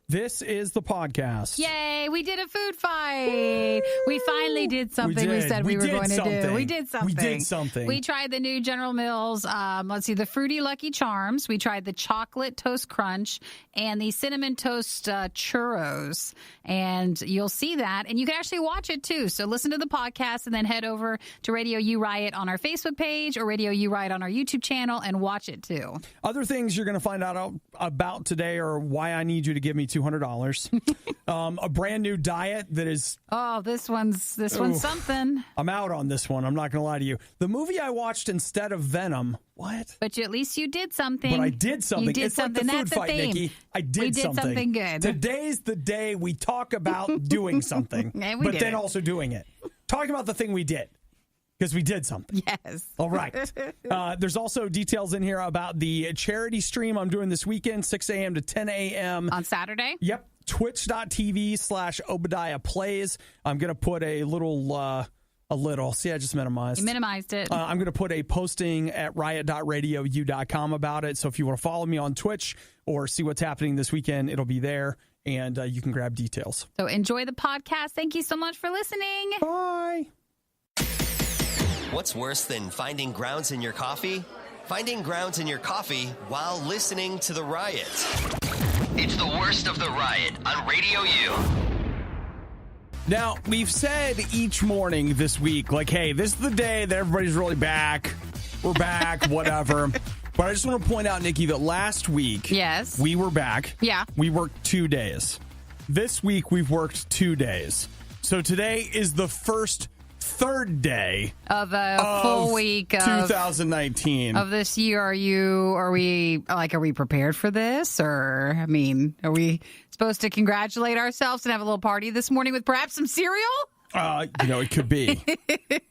This is the podcast. Yay, we did a food fight. We finally did something we said we were going to do. We did something. We tried the new General Mills, the Fruity Lucky Charms. We tried the Chocolate Toast Crunch and the Cinnamon Toast Churros. And you'll see that. And you can actually watch it, too. So listen to the podcast and then head over to RadioU Riot on our Facebook page or RadioU Riot on our YouTube channel and watch it, too. Other things you're going to find out about today are why I need you to give me $200. A brand new diet that is... Oh, this one's something. I'm out on this one. I'm not going to lie to you. The movie I watched instead of Venom. What? But at least you did something. But I did something. You did it's something. like the food That's fight, the theme. Nikki. I did something good. Today's the day we talk about doing something, but then also doing it. Talk about the thing we did. Because we did something. Yes. All right. There's also details in here about the charity stream I'm doing this weekend, 6 a.m. to 10 a.m. On Saturday? Yep. Twitch.tv/Obadiah Plays. I'm going to put a little. See, I just minimized. You minimized it. I'm going to put a posting at riot.radiou.com about it. So if you want to follow me on Twitch or see what's happening this weekend, it'll be there. And you can grab details. So enjoy the podcast. Thank you so much for listening. Bye. What's worse than finding grounds in your coffee? Finding grounds in your coffee while listening to the Riot. It's the worst of the Riot on RadioU. Now, we've said each morning this week, like, hey, this is the day that everybody's really back. We're back, whatever. But I just want to point out, Nikki, that last week, yes, we were back. Yeah. We worked 2 days. This week, we've worked 2 days. So today is the third day of a full week of 2019 of this year. Are we prepared for this, or are we supposed to congratulate ourselves and have a little party this morning with perhaps some cereal? It could be.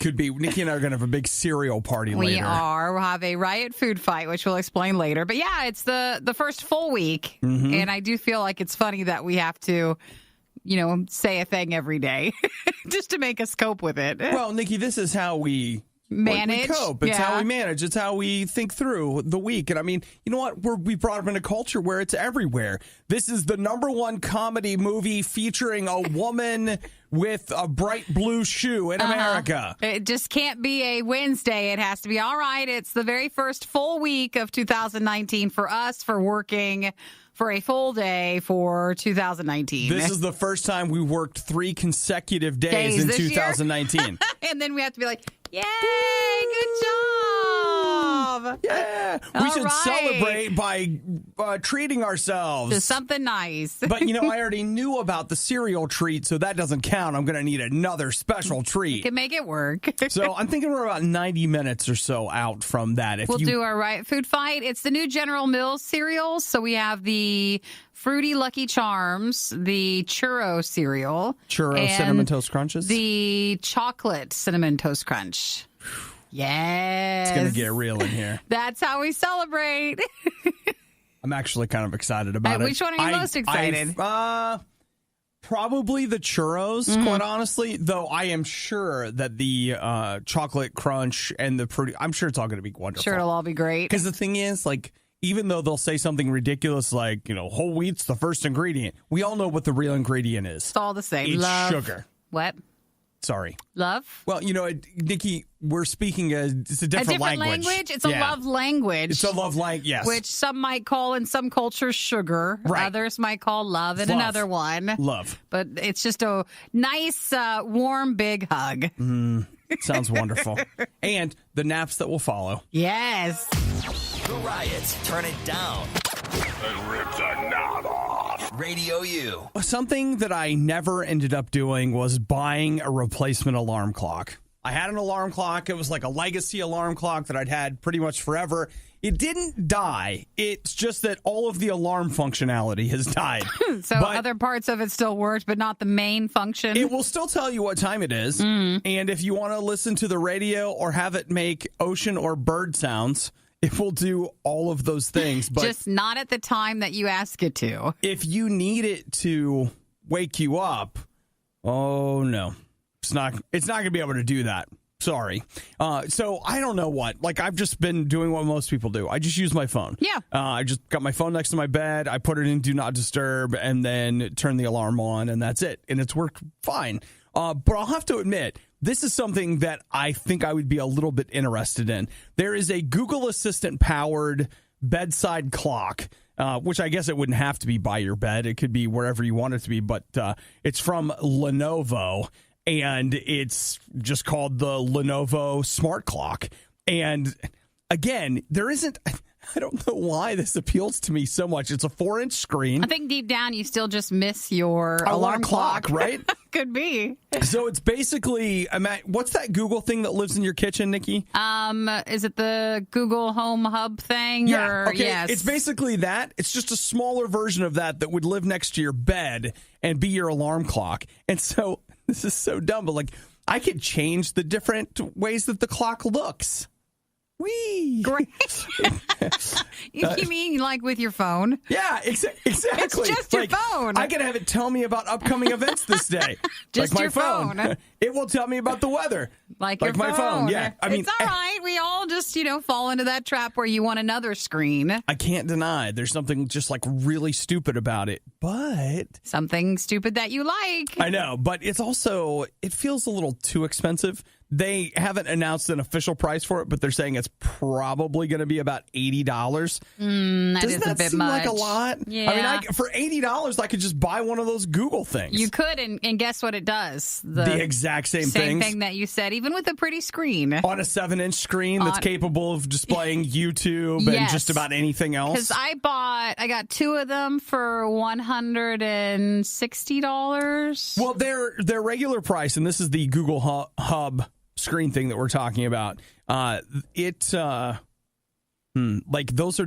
Nikki and I are going to have a big cereal party later. We are. We'll have a Riot food fight, which we'll explain later. But yeah, it's the first full week, and I do feel like it's funny that we have to say a thing every day just to make us cope with it. Well, Nikki, this is how we manage. We cope. It's how we manage. It's how we think through the week. And I mean, you know what? We brought up in a culture where it's everywhere. This is the #1 comedy movie featuring a woman with a bright blue shoe in America. It just can't be a Wednesday. It has to be, all right, it's the very first full week of 2019 for us, for working for a full day for 2019. This is the first time we worked 3 consecutive days in 2019. And then we have to be like, yay, good job. Yeah. We should celebrate by treating ourselves to something nice. But, I already knew about the cereal treat, so that doesn't count. I'm going to need another special treat. You can make it work. So I'm thinking we're about 90 minutes or so out from that. We'll do our Riot food fight. It's the new General Mills cereals. So we have the Fruity Lucky Charms, the Churro cereal. Cinnamon Toast Crunches. The Chocolate Cinnamon Toast Crunch. Yes. It's going to get real in here. That's how we celebrate. I'm actually kind of excited about it. Which one are you most excited? Probably the churros, quite honestly, though I am sure that the chocolate crunch and the fruity, I'm sure it's all going to be wonderful. Sure, it'll all be great. Because the thing is, even though they'll say something ridiculous like, whole wheat's the first ingredient, we all know what the real ingredient is. It's all the same. It's sugar. What? Sorry. Love? Well, Nikki, we're speaking it's a different language. It's a love language. It's a love language, yes. Which some might call in some cultures sugar. Right. Others might call love in another one. Love. But it's just a nice, warm, big hug. Sounds wonderful. And the naps that will follow. Yes. The Riot. Turn it down. And rip the knob off. RadioU. Something that I never ended up doing was buying a replacement alarm clock. I had an alarm clock. It was like a legacy alarm clock that I'd had pretty much forever. It didn't die. It's just that all of the alarm functionality has died. So other parts of it still worked, but not the main function? It will still tell you what time it is. And if you want to listen to the radio or have it make ocean or bird sounds, it will do all of those things. But just not at the time that you ask it to. If you need it to wake you up, oh no. It's not going to be able to do that. Sorry. So I don't know what. Like, I've just been doing what most people do. I just use my phone. Yeah. I just got my phone next to my bed. I put it in Do Not Disturb and then turn the alarm on, and that's it. And it's worked fine. But I'll have to admit, this is something that I think I would be a little bit interested in. There is a Google Assistant-powered bedside clock, which I guess it wouldn't have to be by your bed. It could be wherever you want it to be. But it's from Lenovo. And it's just called the Lenovo Smart Clock. And again, there isn't, I don't know why this appeals to me so much. It's a 4-inch screen. I think deep down you still just miss your alarm clock, right? Could be. So it's basically, what's that Google thing that lives in your kitchen, Nikki? Is it the Google Home Hub thing? Yeah, okay. Yes. It's basically that. It's just a smaller version of that would live next to your bed and be your alarm clock. And so this is so dumb, but like I could change the different ways that the clock looks. Whee! Great. You mean like with your phone? Yeah, exactly. It's just your phone. I can have it tell me about upcoming events this day. Just like my your phone. It will tell me about the weather. Like your my phone. Yeah. I mean, it's all right. We all just, fall into that trap where you want another screen. I can't deny there's something just like really stupid about it, but something stupid that you like. I know, but it's also, it feels a little too expensive. They haven't announced an official price for it, but they're saying it's probably going to be about $80. That is a bit seem much. Like a lot? Yeah. I mean, for $80, I could just buy one of those Google things. You could, and guess what it does? The exact same thing that you said, even with a pretty screen. On a 7-inch screen that's capable of displaying YouTube and just about anything else. Because I got 2 of them for $160. Well, their regular price, and this is the Google Hub screen thing that we're talking about. Those are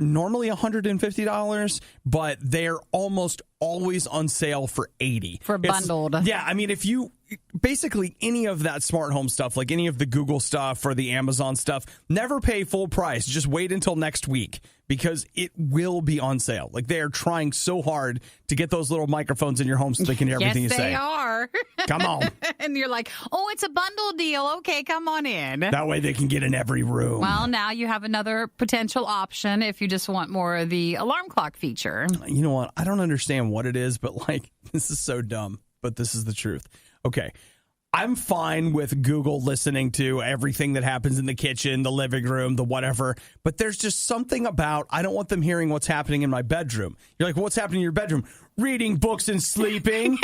normally $150, but they're almost always on sale for $80 for bundled. Yeah, I mean, if you basically any of that smart home stuff, like any of the Google stuff or the Amazon stuff, never pay full price. Just wait until next week because it will be on sale. Like, they are trying so hard to get those little microphones in your home so they can hear everything you say. Yes, they are. Come on. And you're like, oh, it's a bundle deal. Okay, come on in. That way they can get in every room. Well, now you have another potential option if you just want more of the alarm clock feature. You know what? I don't understand what it is, but this is so dumb, but this is the truth. Okay. I'm fine with Google listening to everything that happens in the kitchen, the living room, the whatever, but there's just something about, I don't want them hearing what's happening in my bedroom. You're like, what's happening in your bedroom? Reading books and sleeping.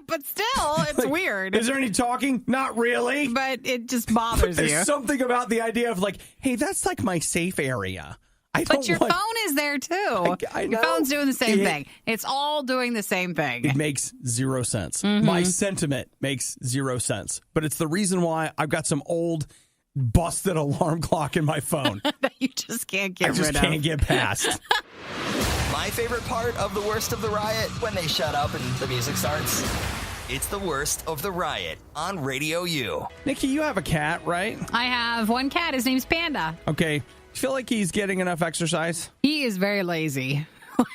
But still, it's weird. Is there any talking? Not really. But it just bothers you. There's something about the idea of hey, that's like my safe area. But your phone is there, too. I know. Your phone's doing the same thing. It's all doing the same thing. It makes zero sense. Mm-hmm. My sentiment makes zero sense. But it's the reason why I've got some old busted alarm clock in my phone. That you just can't get rid of. I just can't get past. My favorite part of the worst of the riot, when they shut up and the music starts. It's the worst of the riot on RadioU. Nikki, you have a cat, right? I have one cat. His name's Panda. Okay. Do you feel like he's getting enough exercise? He is very lazy.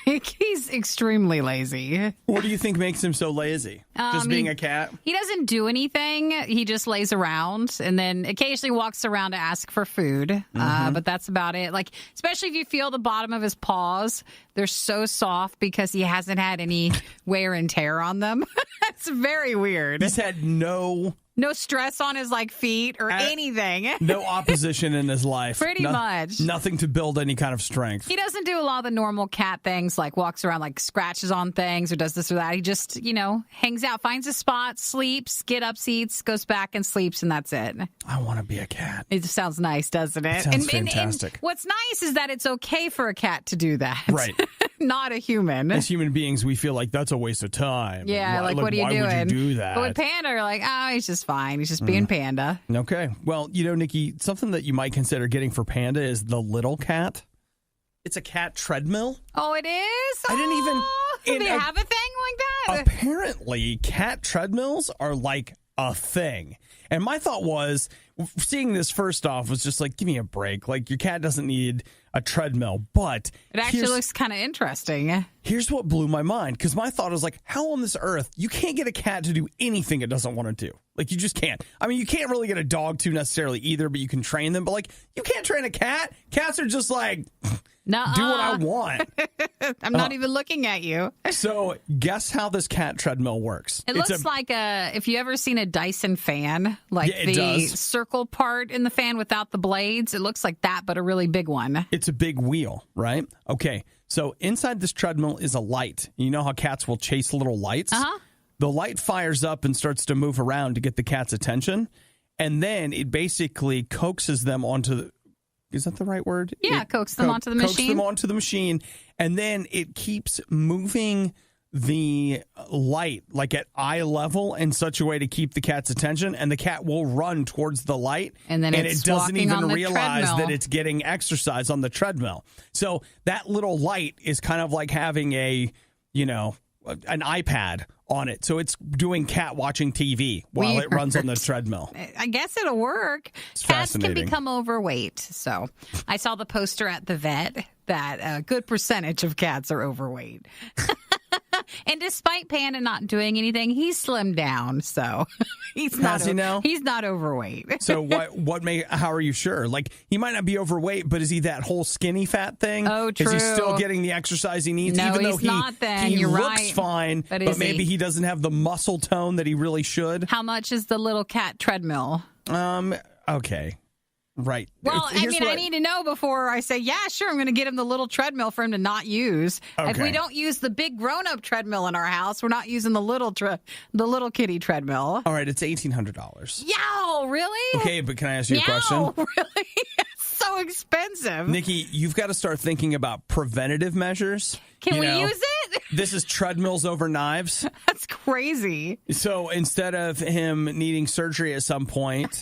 He's extremely lazy. What do you think makes him so lazy? Just being a cat? He doesn't do anything. He just lays around and then occasionally walks around to ask for food. Mm-hmm. But that's about it. Especially if you feel the bottom of his paws, they're so soft because he hasn't had any wear and tear on them. It's very weird. He's had no stress on his feet or anything. No opposition in his life. Pretty much. Nothing to build any kind of strength. He doesn't do a lot of the normal cat things, like walks around, scratches on things or does this or that. He just, hangs out, finds a spot, sleeps, get up, eats, goes back and sleeps, and that's it. I want to be a cat. It just sounds nice, doesn't it? It sounds fantastic. And what's nice is that it's okay for a cat to do that. Right. Not a human. As human beings, we feel like that's a waste of time. Yeah, what are you doing? Why would you do that? But with Panda, you're like, oh, he's just fine. He's just being Panda. Okay. Well, Nikki, something that you might consider getting for Panda is the little cat. It's a cat treadmill. Oh, it is? I didn't even... Do they have a thing like that? Apparently, cat treadmills are like a thing. And my thought was, seeing this first off was just give me a break. Your cat doesn't need a treadmill. But it actually looks kind of interesting. Here's what blew my mind. Because my thought was how on this earth, you can't get a cat to do anything it doesn't want to do. Like, you just can't. I mean, you can't really get a dog to necessarily either, but you can train them. But, like, you can't train a cat. Cats are just like, Nuh-uh. do what I want. I'm not even looking at you. So, guess how this cat treadmill works. It looks like if you ever seen a Dyson fan, like the circle part in the fan without the blades, it looks like that, but a really big one. It's a big wheel, right? Okay. So, inside this treadmill is a light. You know how cats will chase little lights? Uh-huh. The light fires up and starts to move around to get the cat's attention. And then it basically coaxes them onto the... Is that the right word? Yeah, coax them onto the machine. Coax them onto the machine. And then it keeps moving the light like at eye level in such a way to keep the cat's attention. And the cat will run towards the light. And then it doesn't even realize treadmill. that it's getting exercise on the treadmill. So that little light is kind of like having an iPad on it. So it's doing cat watching TV while it runs on the treadmill. I guess it'll work. Cats can become overweight. So I saw the poster at the vet that a good percentage of cats are overweight. And despite Panda not doing anything, he's slimmed down. So he's not overweight. So how are you sure? Like, he might not be overweight, but is he that whole skinny fat thing? Oh, true. Is he still getting the exercise he needs? No, even though he's not then. He You're looks right. fine, but maybe he doesn't have the muscle tone that he really should. How much is the little cat treadmill? Okay. Right. Well, I need to know before I say, yeah, sure, I'm going to get him the little treadmill for him to not use. Okay. If we don't use the big grown-up treadmill in our house, we're not using the little kitty treadmill. All right, it's $1,800. Yo, really? Okay, but can I ask you a question? Really? It's so expensive. Nikki, you've got to start thinking about preventative measures. Can we use it? This is treadmills over knives. That's crazy. So instead of him needing surgery at some point,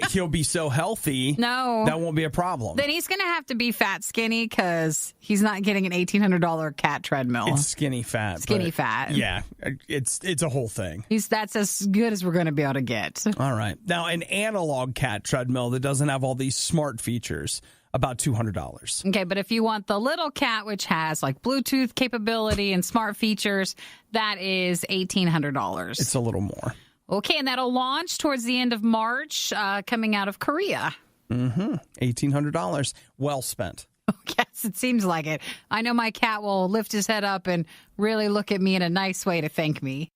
he'll be so healthy. No. That won't be a problem. Then he's going to have to be fat skinny because he's not getting an $1,800 cat treadmill. It's skinny fat. Fat. Yeah, it's a whole thing. That's as good as we're going to be able to get. All right. Now, an analog cat treadmill that doesn't have all these smart features, about $200. Okay, but if you want the little cat, which has like Bluetooth capability and smart features, that is $1,800. It's a little more. Okay, and that'll launch towards the end of March, coming out of Korea. $1,800. Well spent. Yes, it seems like it. I know my cat will lift his head up and really look at me in a nice way to thank me.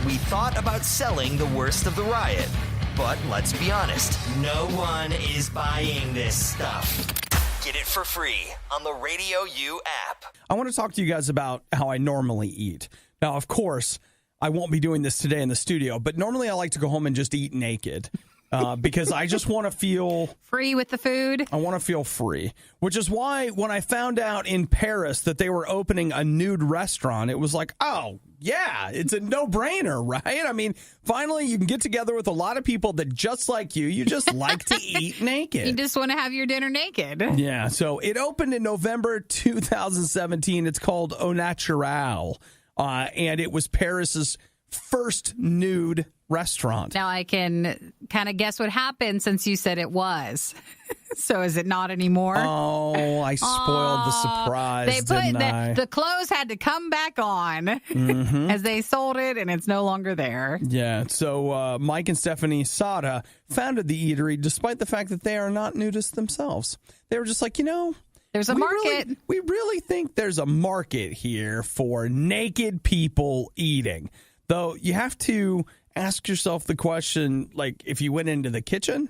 We thought about selling the worst of the riot, but let's be honest, no one is buying this stuff. Get it for free on the RadioU app. I want to talk to you guys about how I normally eat. Now, of course, I won't be doing this today in the studio, but normally I like to go home and just eat naked. Because I just want to feel... Free with the food? I want to feel free. Which is why when I found out in Paris that they were opening a nude restaurant, it was like, oh, yeah, it's a no-brainer, right? I mean, finally you can get together with a lot of people that just like you just like to eat naked. You just want to have your dinner naked. Yeah, so it opened in November 2017. It's called Au Naturel. And it was Paris's first nude restaurant. Now I can kind of guess what happened since you said it was. So is it not anymore? Oh, I spoiled the surprise, didn't I? The clothes had to come back on as they sold it, and it's no longer there. Yeah, so Mike and Stephanie Sada founded the eatery despite the fact that they are not nudists themselves. They were just like, there's a market. We really think there's a market here for naked people eating. Though you have to ask yourself the question, like, if you went into the kitchen,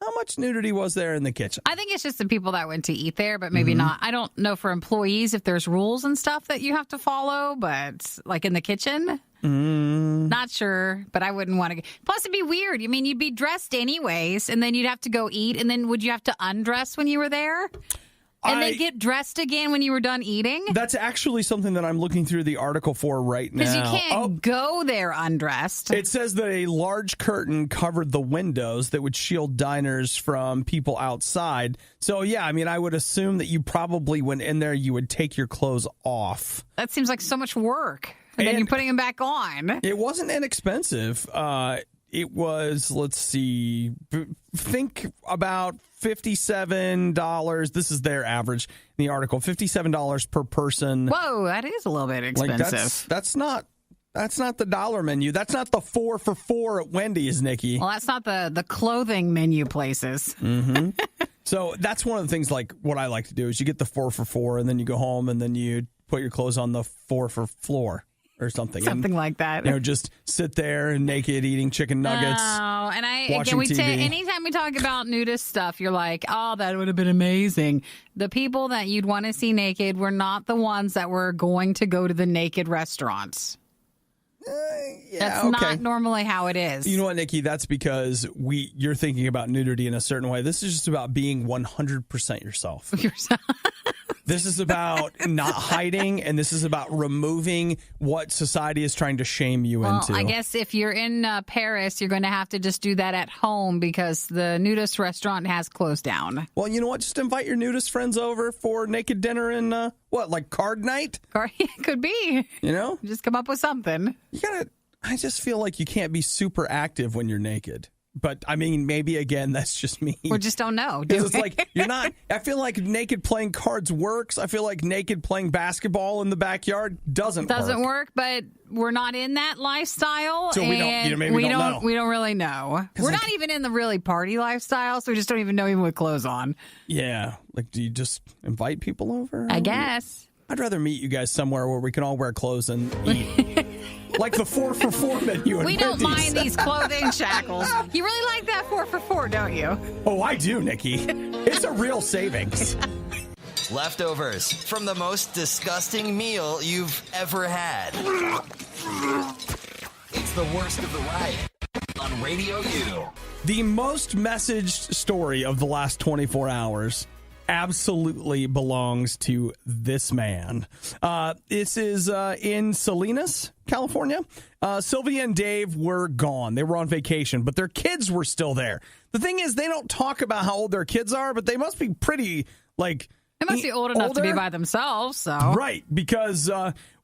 how much nudity was there in the kitchen? I think it's just the people that went to eat there, but maybe not. I don't know for employees if there's rules and stuff that you have to follow, but like in the kitchen, not sure, but I wouldn't want to. Plus, it'd be weird. I mean, you'd be dressed anyways, and then you'd have to go eat, and then would you have to undress when you were there? And then get dressed again when you were done eating? That's actually something that I'm looking through the article for right now. Because you can't go there undressed. It says that a large curtain covered the windows that would shield diners from people outside. So, yeah, I mean, I would assume that you probably went in there, you would take your clothes off. That seems like so much work. And then you're putting them back on. It wasn't inexpensive. It was, let's see, think about $57. This is their average in the article, $57 per person. Whoa, that is a little bit expensive. Like that's That's not the dollar menu. That's not the 4 for $4 at Wendy's, Nikki. Well, that's not the clothing menu places. Mm-hmm. So that's one of the things, like, what I like to do is you get the 4 for $4, and then you go home, and then you put your clothes on the 4 for floor or something. Something like that. Just sit there and naked eating chicken nuggets. Oh, and watching TV. Anytime we talk about nudist stuff, you're like, oh, that would have been amazing. The people that you'd want to see naked were not the ones that were going to go to the naked restaurants. That's not normally how it is. You know what, Nikki? That's because you're thinking about nudity in a certain way. This is just about being 100% yourself. This is about not hiding, and this is about removing what society is trying to shame you into. I guess if you're in Paris, you're going to have to just do that at home because the nudist restaurant has closed down. Well, you know what? Just invite your nudist friends over for naked dinner and like card night? Could be. Just come up with something. I just feel like you can't be super active when you're naked. But, I mean, maybe, again, that's just me. We just don't know. It's like, you're not, I feel like naked playing cards works. I feel like naked playing basketball in the backyard doesn't work, but we're not in that lifestyle. So we don't know. We don't really know. We're not even in the really party lifestyle, so we just don't even know even with clothes on. Yeah. Like, do you just invite people over? I guess. I'd rather meet you guys somewhere where we can all wear clothes and eat. Like the 4 for $4 menu. We don't mind these clothing shackles. You really like that 4 for $4, don't you? Oh, I do, Nikki. It's a real savings. Leftovers from the most disgusting meal you've ever had. It's the worst of the riot on RadioU. The most messaged story of the last 24 hours absolutely belongs to this man. This is in Salinas, California. Sylvia and Dave were gone. They were on vacation, but their kids were still there. The thing is, they don't talk about how old their kids are, but they must be pretty, like... They must be old enough to be by themselves, so... Right, because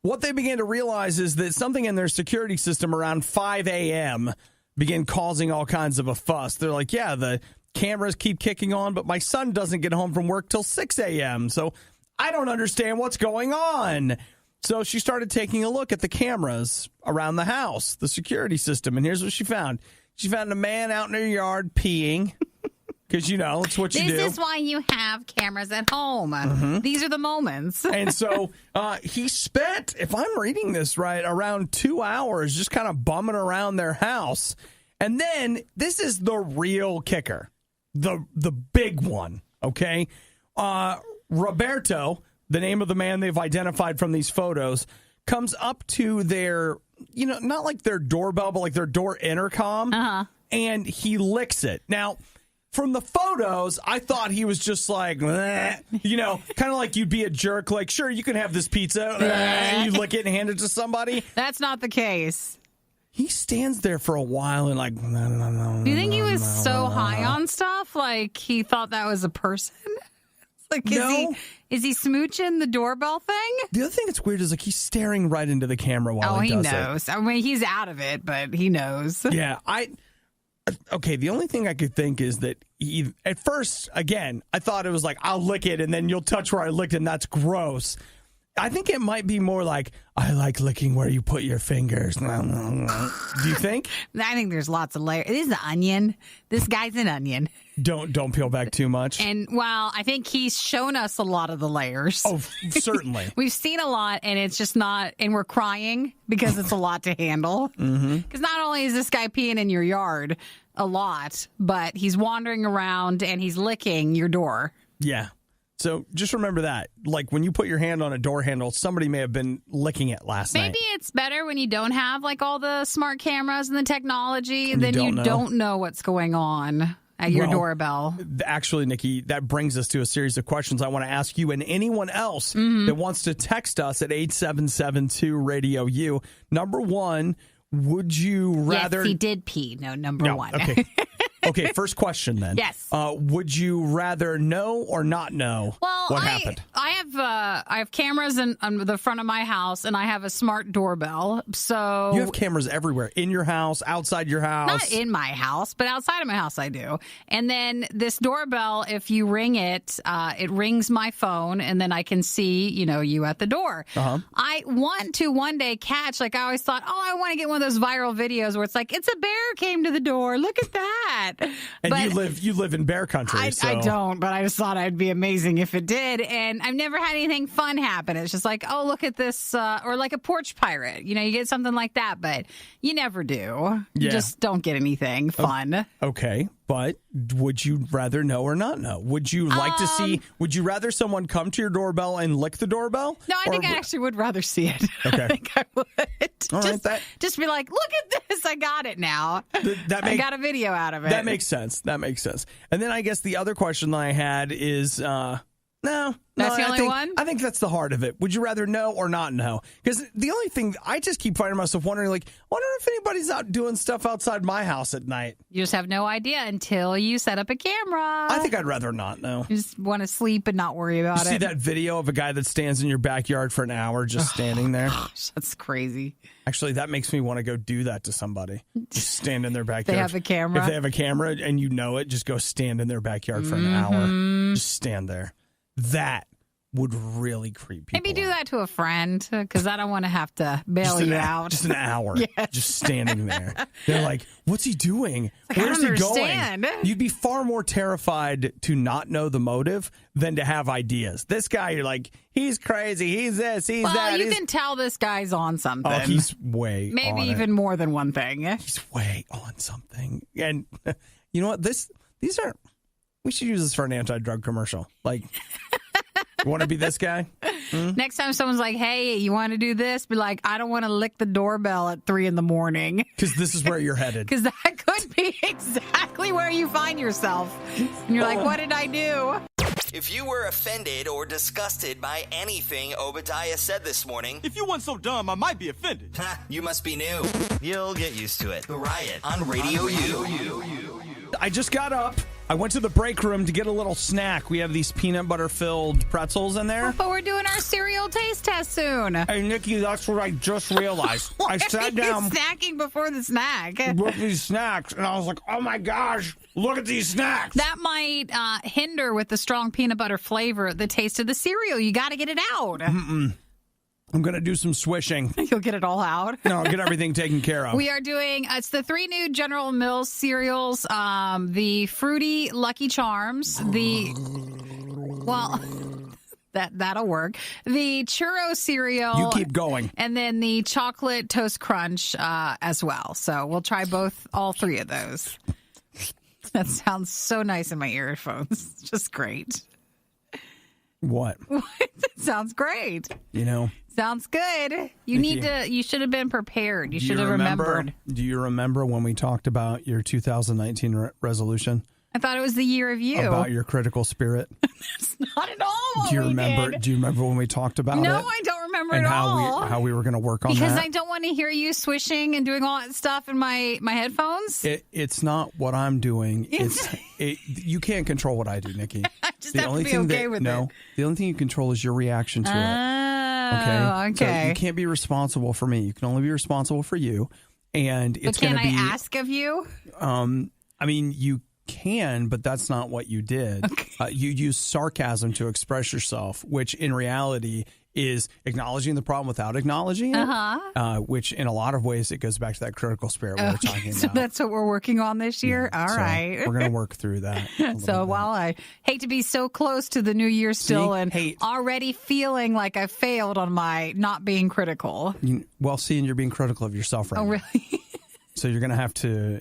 what they began to realize is that something in their security system around 5 a.m. began causing all kinds of a fuss. They're like, yeah, the cameras keep kicking on, but my son doesn't get home from work till 6 a.m., so I don't understand what's going on. So she started taking a look at the cameras around the house, the security system, and here's what she found. She found a man out in her yard peeing, because, it's what you do. This is why you have cameras at home. Mm-hmm. These are the moments. And so he spent, if I'm reading this right, around 2 hours just kind of bumming around their house. And then, this is the real kicker. The big one, okay? Roberto, the name of the man they've identified from these photos, comes up to their, not like their doorbell, but like their door intercom, and he licks it. Now, from the photos, I thought he was just like, kind of like you'd be a jerk, like, sure, you can have this pizza, and you lick it and hand it to somebody. That's not the case. He stands there for a while and like, no. Do you think he was so high on stuff? Like he thought that was a person? Like, is he smooching the doorbell thing? The other thing that's weird is like he's staring right into the camera while he does knows. I mean, he's out of it, but he knows. Yeah, okay, the only thing I could think is that at first, again, I thought it was like, I'll lick it and then you'll touch where I licked it and that's gross. I think it might be more like, I like licking where you put your fingers. Do you think? I think there's lots of layers. This is an onion. This guy's an onion. Don't peel back too much. And while I think he's shown us a lot of the layers. Oh, certainly. We've seen a lot, and it's just not, and we're crying because it's a lot to handle. Because not only is this guy peeing in your yard a lot, but he's wandering around and he's licking your door. Yeah. So just remember that. Like when you put your hand on a door handle, somebody may have been licking it last night. Maybe it's better when you don't have like all the smart cameras and the technology, then you don't know what's going on at your doorbell. Actually, Nikki, that brings us to a series of questions I want to ask you and anyone else that wants to text us at 8772-RADIO-U. Number one, would you rather... Yes, he did pee. No, number one. Okay. Okay, first question then. Yes. Would you rather know or not know what happened? I have have cameras on the front of my house, and I have a smart doorbell. So you have cameras everywhere, in your house, outside your house. Not in my house, but outside of my house I do. And then this doorbell, if you ring it, it rings my phone, and then I can see, you at the door. I want to one day catch, I always thought, I want to get one of those viral videos where it's like, it's a bear came to the door. Look at that. And but you live in bear country. I don't, but I just thought it'd be amazing if it did. And I've never had anything fun happen. It's just like, look at this, or like a porch pirate. You get something like that, but you never do. You just don't get anything fun. Okay. But would you rather know or not know? Would you like to see? Would you rather someone come to your doorbell and lick the doorbell? No, I think I actually would rather see it. Okay. I think I would. Just be like, look at this. I got it now. I got a video out of it. That makes sense. And then I guess the other question that I had is, no. That's the only one? I think that's the heart of it. Would you rather know or not know? Because the only thing, I just keep finding myself wondering, wonder if anybody's out doing stuff outside my house at night. You just have no idea until you set up a camera. I think I'd rather not know. You just want to sleep and not worry about it. See that video of a guy that stands in your backyard for an hour just standing there? Gosh, that's crazy. Actually, that makes me want to go do that to somebody. Just stand in their backyard. They have a camera? If they have a camera and you know it, just go stand in their backyard for an hour. Just stand there. That would really creep people Maybe do out. that to a friend, because I don't want to have to bail you out. Just an hour. Yes. Just standing there. They're like, what's he doing? Where's he going? You'd be far more terrified to not know the motive than to have ideas. This guy, you're like, he's crazy. He's this. He's that. Well, you can tell this guy's on something. Oh, he's way Maybe on even more than one thing. He's way on something. And you know what? These are... We should use this for an anti-drug commercial. You want to be this guy? Next time someone's like, hey, you want to do this? Be like, I don't want to lick the doorbell at 3 a.m. Because this is where you're headed. Because that could be exactly where you find yourself. And you're like, what did I do? If you were offended or disgusted by anything Obadiah said this morning... If you weren't so dumb, I might be offended. You must be new. You'll get used to it. The Riot on Radio U. I just got up. I went to the break room to get a little snack. We have these peanut butter filled pretzels in there. But we're doing our cereal taste test soon. Hey, Nikki, that's what I just realized. I sat down. Snacking before the snack. With these snacks, and I was like, oh my gosh, look at these snacks. That might hinder with the strong peanut butter flavor the taste of the cereal. You got to get it out. I'm going to do some swishing. You'll get it all out? No, I'll get everything taken care of. We are doing, it's the 3 new General Mills cereals, the Fruity Lucky Charms, that'll work. The Churro cereal. You keep going. And then the Chocolate Toast Crunch as well. So we'll try all 3 of those. That sounds so nice in my earphones. Just great. What? It sounds great. Sounds good. You should have been prepared. You should have remembered. Do you remember when we talked about your 2019 resolution? I thought it was the year of you. About your critical spirit. That's not at all what Do you remember when we talked about it? No, I don't remember and at all. How we were going to work on because that. I don't want to hear you swishing and doing all that stuff in my headphones. It's not what I'm doing. You can't control what I do, Nikki. I just have to be okay with it. No, the only thing you control is your reaction to it. Okay. So you can't be responsible for me. You can only be responsible for you. And it's going to be. Can I ask of you? I mean, you can, but that's not what you did. Okay. You use sarcasm to express yourself, which in reality is acknowledging the problem without acknowledging it, which in a lot of ways it goes back to that critical spirit we were talking about. So that's what we're working on this year? Yeah, all right. We're going to work through that. So while I hate to be so close to the new year still already feeling like I failed on my not being critical. And you're being critical of yourself right now. Oh, really? So you're going to have to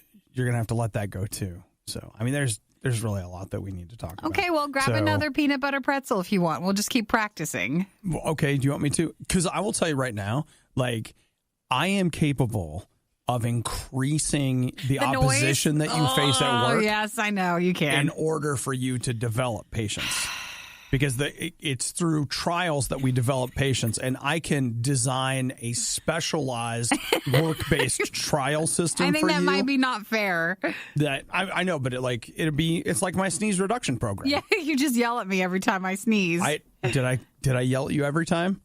let that go too. So, I mean, there's really a lot that we need to talk about. Okay, well, grab another peanut butter pretzel if you want. We'll just keep practicing. Okay, do you want me to? Because I will tell you right now, I am capable of increasing the opposition that you face at work. Oh, yes, I know. You can. In order for you to develop patience. because it's through trials that we develop patience, and I can design a specialized work-based trial system for you. I think that might be not fair. That I know, but it's like my sneeze reduction program. Yeah, you just yell at me every time I sneeze. Did I yell at you every time?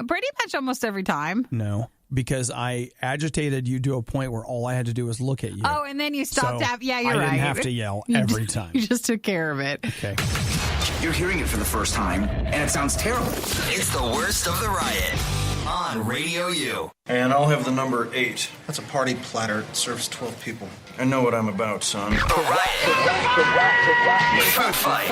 Pretty much almost every time. No. Because I agitated you to a point where all I had to do was look at you. Oh, and then you stopped. Yeah, you're right. I didn't have to yell every time. You just took care of it. Okay. You're hearing it for the first time, and it sounds terrible. It's the worst of the riot on RadioU. And I'll have the number 8. That's a party platter. It serves 12 people. I know what I'm about, son. The riot. Food fight.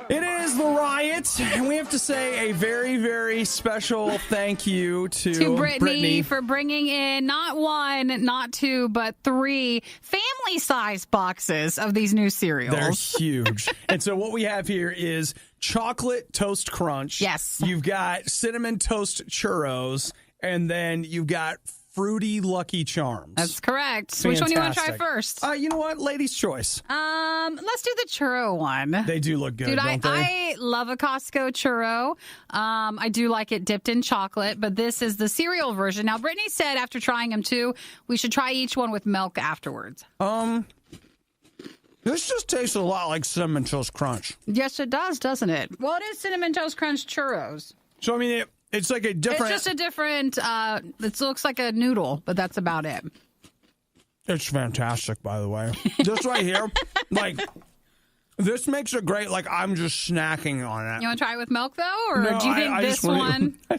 It is the riot, and we have to say a very, very special thank you to Brittany for bringing in not 1, not 2, but 3 family-sized boxes of these new cereals. They're huge. And so what we have here is chocolate toast crunch. Yes. You've got cinnamon toast churros, and then you've got fruity Lucky Charms. That's correct. Fantastic. Which one do you want to try first? You know what? Ladies' choice. Let's do the churro one. They do look good, Dude, don't they? I love a Costco churro. I do like it dipped in chocolate, but this is the cereal version. Now, Brittany said after trying them too, we should try each one with milk afterwards. This just tastes a lot like Cinnamon Toast Crunch. Yes, it does, doesn't it? Well, it is Cinnamon Toast Crunch Churros. So, I mean, it's like a different... It's just a different... it looks like a noodle, but that's about it. It's fantastic, by the way. This right here, this makes it great. Like, I'm just snacking on it. You want to try it with milk, though? Or No, do you think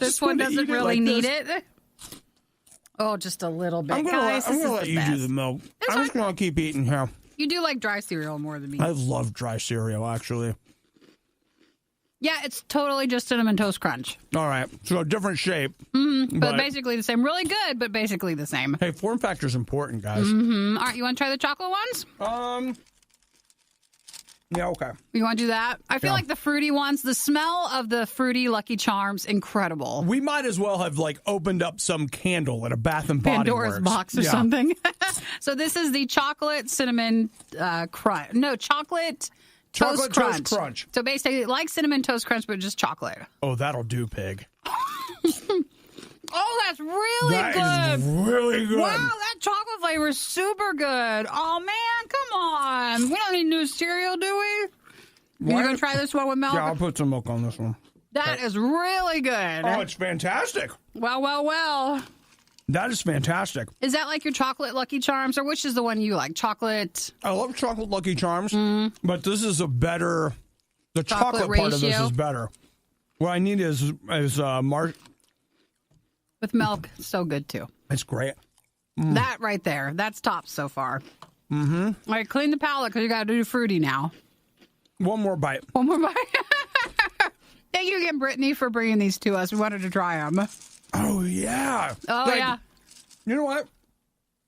this one doesn't really need this. it? Oh, just a little bit, I'm gonna let you do the milk. I'm just going to keep eating here. You do like dry cereal more than me. I love dry cereal, actually. Yeah, it's totally just Cinnamon Toast Crunch. All right. So a different shape. Mm-hmm. But basically the same. Really good, but basically the same. Hey, form factor's important, guys. Mm-hmm. All right, you want to try the chocolate ones? Yeah, okay. You want to do that? I feel like the fruity ones, the smell of the fruity Lucky Charms, incredible. We might as well have opened up some candle at a Bath and Body Pandora's Works. box or something. So this is the chocolate cinnamon crunch. No, chocolate toast crunch. So basically like Cinnamon Toast Crunch, but just chocolate. Oh, that'll do, pig. Oh, that's really good. That is really good. Wow, that chocolate flavor is super good. Oh, man, come on. We don't need new cereal, do we? You're going to try this one with milk? Yeah, I'll put some milk on this one. That is really good. Oh, it's fantastic. Well. That is fantastic. Is that like your chocolate Lucky Charms, or which is the one you like? Chocolate? I love chocolate Lucky Charms, but this is a better... The chocolate ratio. part of this is better. What I need is with milk, so good too. It's great. That right there, that's top so far. Mm-hmm. All right, clean the palate because you got to do fruity now. One more bite. Thank you again, Brittany, for bringing these to us. We wanted to try them. Oh, yeah. Yeah. You know what?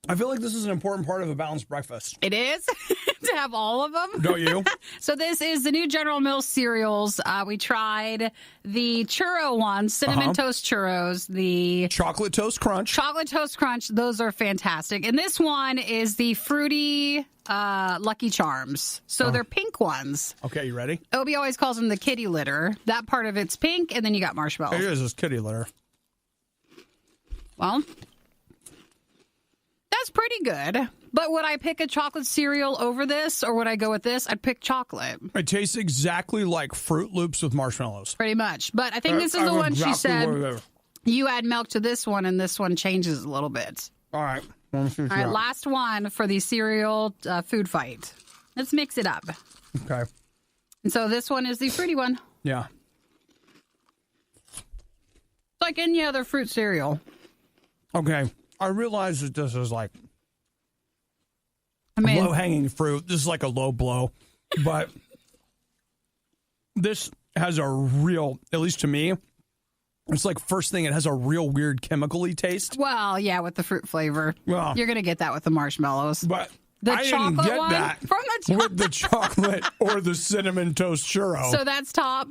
I feel like this is an important part of a balanced breakfast. It is to have all of them. Don't you? So this is the new General Mills cereals. We tried the churro ones, Cinnamon Toast Churros, the Chocolate Toast Crunch. Those are fantastic. And this one is the fruity Lucky Charms. So they're pink ones. Okay, you ready? Obi always calls them the kitty litter. That part of it's pink, and then you got marshmallows. It is this kitty litter. Well, that's pretty good. But would I pick a chocolate cereal over this, or would I go with this? I'd pick chocolate. It tastes exactly like Fruit Loops with marshmallows. Pretty much. But I think this is the one she said you add milk to this one, and this one changes a little bit. All right. All right, last one for the cereal food fight. Let's mix it up. Okay. And so this one is the fruity one. Yeah. Like any other fruit cereal. Okay. I realize that this is like low-hanging fruit. This is like a low blow. But this has a real, at least to me, it's like first thing, it has a real weird chemical-y taste. Well, yeah, with the fruit flavor. Well, you're going to get that with the marshmallows. But I didn't get one that from with the chocolate or the Cinnamon Toast Churro. So that's top.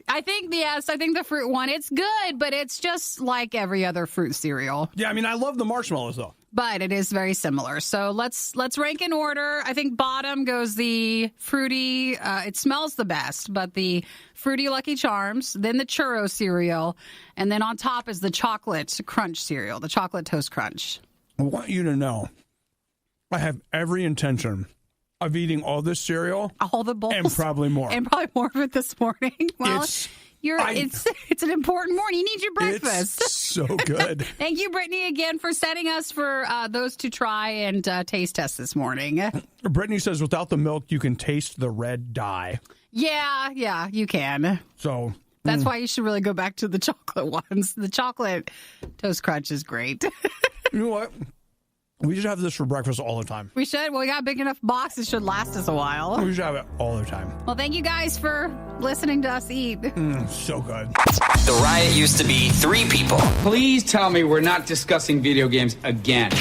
I think the fruit one, it's good, but it's just like every other fruit cereal. Yeah, I mean, I love the marshmallows, though. but it is very similar. So let's rank in order. I think bottom goes the fruity. It smells the best, but the fruity Lucky Charms, then the churro cereal, and then on top is the chocolate crunch cereal, the chocolate toast crunch. I want you to know, I have every intention of eating all this cereal, all the bowls, and probably more of it this morning. Well, it's an important morning. You need your breakfast. It's so good. Thank you, Brittany, again for setting us for those to try and taste test this morning. Brittany says without the milk, you can taste the red dye. Yeah, you can. So that's why you should really go back to the chocolate ones. The chocolate toast crunch is great. You know what? We should have this for breakfast all the time. We should. Well, we got a big enough box. It should last us a while. We should have it all the time. Well, thank you guys for listening to us eat. So good. The Riot used to be 3 people. Please tell me we're not discussing video games again.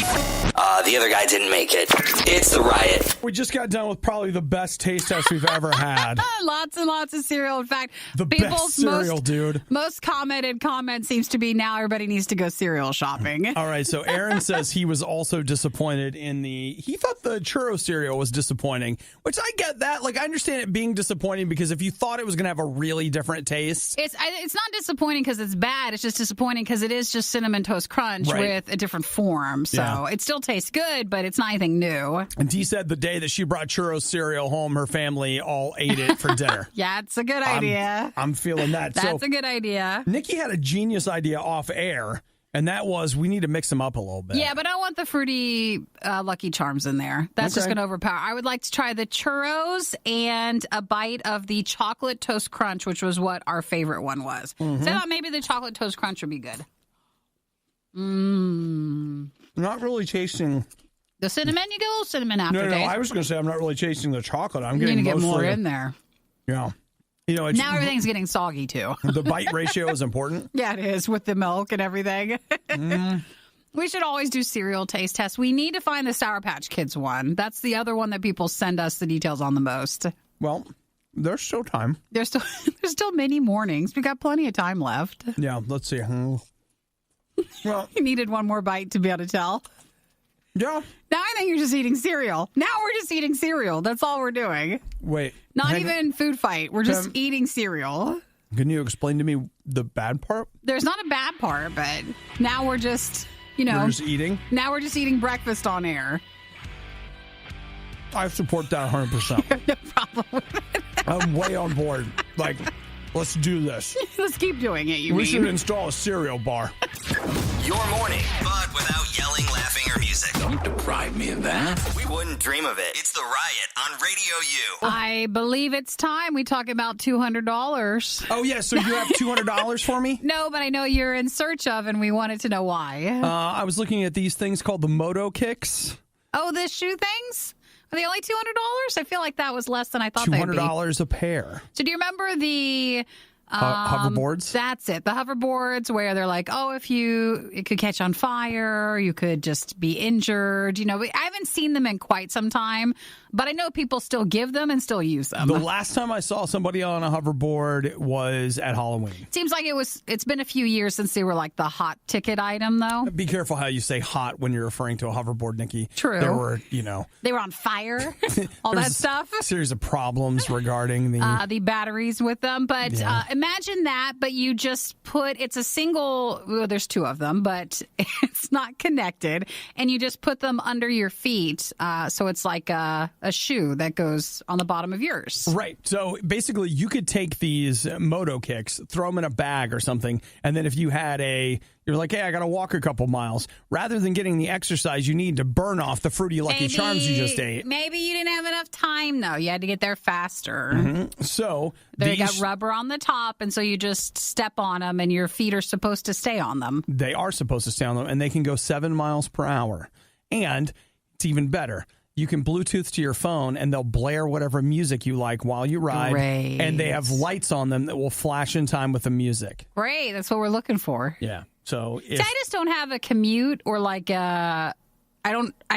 The other guy didn't make it. It's the Riot. We just got done with probably the best taste test we've ever had. Lots and lots of cereal. In fact, the best cereal, dude. Most commented comment seems to be now everybody needs to go cereal shopping. All right, so Aaron says he was also disappointed he thought the churro cereal was disappointing, which I get that. Like, I understand it being disappointing because if you thought it was going to have a really different taste. It's not disappointing because it's bad. It's just disappointing because it is just Cinnamon Toast Crunch with a different form. So it still tastes good, but it's not anything new. And Dee said the day that she brought churro cereal home, her family all ate it for dinner. Yeah, it's a good idea. I'm feeling that. That's a good idea. Nikki had a genius idea off air, and that was we need to mix them up a little bit. Yeah, but I want the fruity Lucky Charms in there. That's just going to overpower. I would like to try the churros and a bite of the chocolate toast crunch, which was what our favorite one was. So I thought maybe the chocolate toast crunch would be good. Not really tasting the cinnamon. You get a little cinnamon aftertaste. No, I was going to say I'm not really tasting the chocolate. I'm getting mostly, get more in there. Yeah. Now everything's getting soggy, too. The bite ratio is important. Yeah, it is, with the milk and everything. We should always do cereal taste tests. We need to find the Sour Patch Kids one. That's the other one that people send us the details on the most. Well, there's still time. There's still many mornings. We got plenty of time left. Yeah, let's see. Well, you needed one more bite to be able to tell. Yeah. Now I think you're just eating cereal. Now we're just eating cereal. That's all we're doing. Wait. Not even food fight. We're just eating cereal. Can you explain to me the bad part? There's not a bad part, but now we're just, we're just eating? Now we're just eating breakfast on air. I support that 100%. No problem with it. I'm way on board. Like, let's do this. Let's keep doing it, We should install a cereal bar. Your morning, but without yelling, laughing, or music. Don't deprive me of that. We wouldn't dream of it. It's the Riot on RadioU. I believe it's time we talk about $200. Oh, yeah, so you have $200 for me? No, but I know you're in search of, and we wanted to know why. I was looking at these things called the Moto Kicks. Oh, the shoe things? Are they only $200? I feel like that was less than I thought they'd be. $200 a pair. So do you remember the hoverboards? That's it. The hoverboards where they're like, oh, it could catch on fire, you could just be injured. I haven't seen them in quite some time, but I know people still give them and still use them. The last time I saw somebody on a hoverboard was at Halloween. Seems like it's been a few years since they were like the hot ticket item, though. Be careful how you say hot when you're referring to a hoverboard, Nikki. True. There were, They were on fire, all that stuff. A series of problems regarding the batteries with them. But imagine that, but you just it's a single, well, there's two of them, but it's not connected. And you just put them under your feet. So it's like a shoe that goes on the bottom of yours. Right. So basically you could take these Moto Kicks, throw them in a bag or something. And then if you had you're like, hey, I got to walk a couple miles. Rather than getting the exercise you need to burn off the fruity Lucky Charms you just ate. Maybe you didn't have enough time, though. You had to get there faster. Mm-hmm. So they got rubber on the top, and so you just step on them, and your feet are supposed to stay on them. They are supposed to stay on them, and they can go 7 miles per hour. And it's even better. You can Bluetooth to your phone, and they'll blare whatever music you like while you ride. Great. And they have lights on them that will flash in time with the music. Great. That's what we're looking for. Yeah. So I just don't have a commute or like I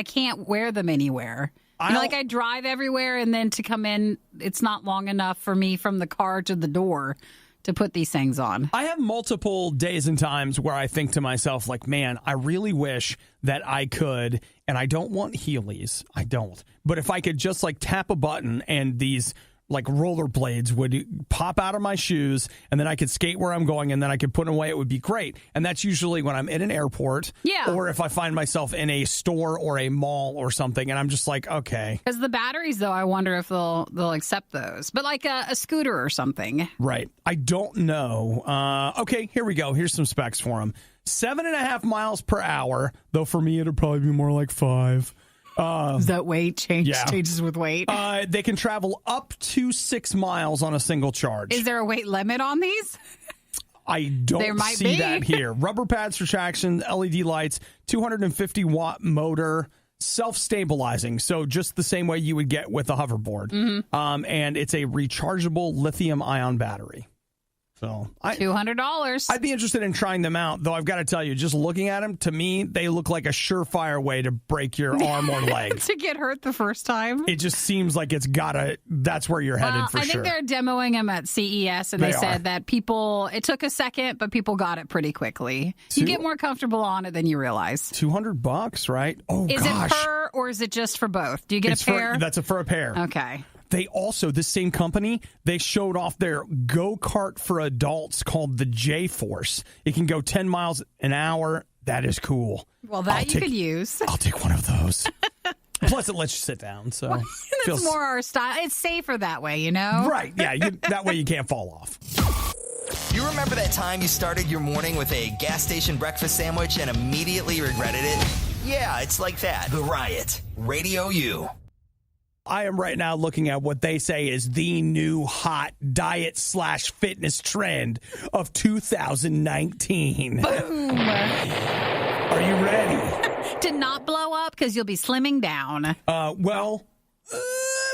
can't wear them anywhere. I drive everywhere, and then to come in, it's not long enough for me from the car to the door to put these things on. I have multiple days and times where I think to myself, like, man, I really wish that I could, and I don't want Heelys. I don't. But if I could just like tap a button and these like rollerblades would pop out of my shoes, and then I could skate where I'm going, and then I could put them away, it would be great. And that's usually when I'm in an airport, or if I find myself in a store or a mall or something, and I'm just like, okay. Because the batteries, though, I wonder if they'll accept those. But like a scooter or something. Right. I don't know. Okay, here we go. Here's some specs for them. 7.5 miles per hour, though for me it'll probably be more like 5. Does that weight changes with weight? They can travel up to 6 miles on a single charge. Is there a weight limit on these? I don't see that here. Rubber pads for traction, LED lights, 250-watt motor, self-stabilizing. So just the same way you would get with a hoverboard. Mm-hmm. And it's a rechargeable lithium-ion battery. So $200. I'd be interested in trying them out, though I've got to tell you, just looking at them, to me, they look like a surefire way to break your arm or leg. To get hurt the first time? It just seems like that's where you're headed for sure. I think they're demoing them at CES, and they said that it took a second, but people got it pretty quickly. You get more comfortable on it than you realize. $200, right? Oh, gosh. Is it per, or is it just for both? Do you get a pair? That's for a pair. Okay. They also, this same company, they showed off their go-kart for adults called the J-Force. It can go 10 miles an hour. That is cool. Well, you could use. I'll take one of those. Plus, it lets you sit down. So that's more our style. It's safer that way, you know? Right. Yeah. That way you can't fall off. You remember that time you started your morning with a gas station breakfast sandwich and immediately regretted it? Yeah, it's like that. The Riot. RadioU. I am right now looking at what they say is the new hot diet/fitness trend of 2019. Boom. Are you ready? To not blow up because you'll be slimming down. Well,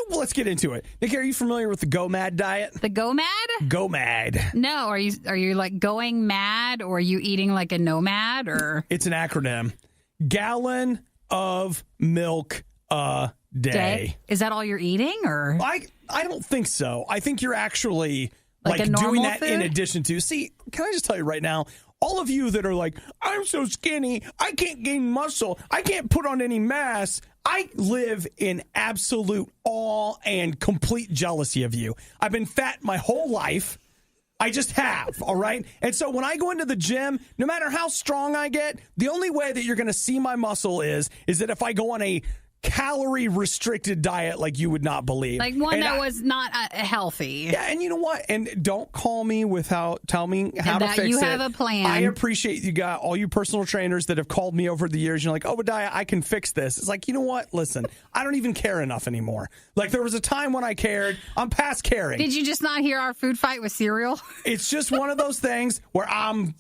let's get into it. Nikki, are you familiar with the GOMAD diet? The GOMAD? GOMAD. No. Are you like going mad, or are you eating like a nomad? Or it's an acronym. Gallon of milk a day. Is that all you're eating, or? I don't think so. I think you're actually like doing that food? In addition to. See, can I just tell you right now, all of you that are like, I'm so skinny, I can't gain muscle, I can't put on any mass. I live in absolute awe and complete jealousy of you. I've been fat my whole life. I just have, all right? And so when I go into the gym, no matter how strong I get, the only way that you're going to see my muscle is that if I go on a calorie-restricted diet like you would not believe. Like one that was not healthy. Yeah, and you know what? And don't call me tell me how to fix it. You have a plan. I appreciate you got all you personal trainers that have called me over the years. You're like, Obadiah, I can fix this. It's like, you know what? Listen, I don't even care enough anymore. Like, there was a time when I cared. I'm past caring. Did you just not hear our food fight with cereal? It's just one of those things where I'm